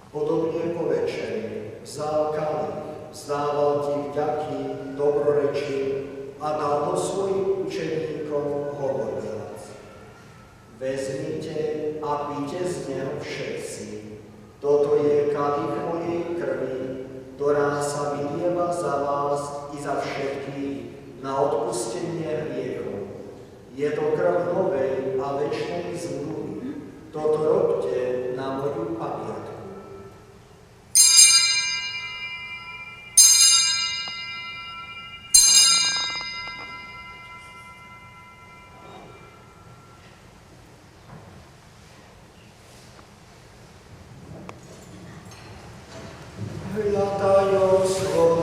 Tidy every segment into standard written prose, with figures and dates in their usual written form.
Podobne po večeri vzal kalich, vzdával ti vďaky, dobro na odpustenie hriechov. Je to krv novej a večnej zmluvy. Toto robte na moju pamiatku. Hľadajúc svoje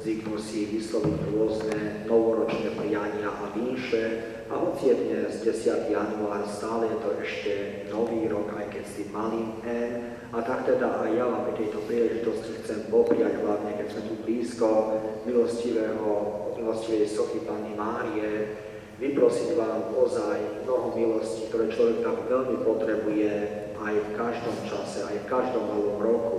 zvyknú si vysloviť rôzne novoročné priania a výše a hoci je dnes 10. január, stále je to ešte nový rok, aj keď s tým malým N. A tak teda aj ja vám pri tejto príležitosti chcem popriať, hlavne keď sme tu blízko milostivej sochy Panny Márie, vyprosiť vám ozaj mnoho milostí, ktoré človek tak veľmi potrebuje aj v každom čase, aj v každom novom roku.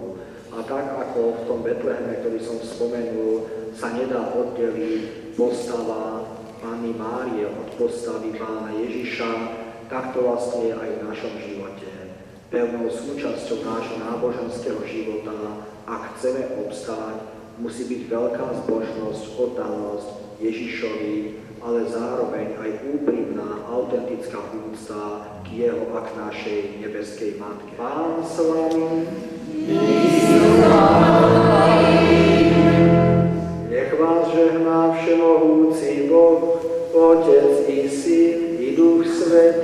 A tak ako v tom Betleheme, ktorý som spomenul, sa nedá oddeliť postava Panny Márie od postavy Pána Ježiša, tak to vlastne je aj v našom živote. Pevnou súčasťou nášho náboženského života, ak chceme obstáť, musí byť veľká zbožnosť, oddanosť Ježišovi, ale zároveň aj úprimná, autentická úcta k jeho a k našej nebeskej Matke. Pán s vami. Nech vás žehná všemohúci Boh, Otec i Syn i Duch Svätý.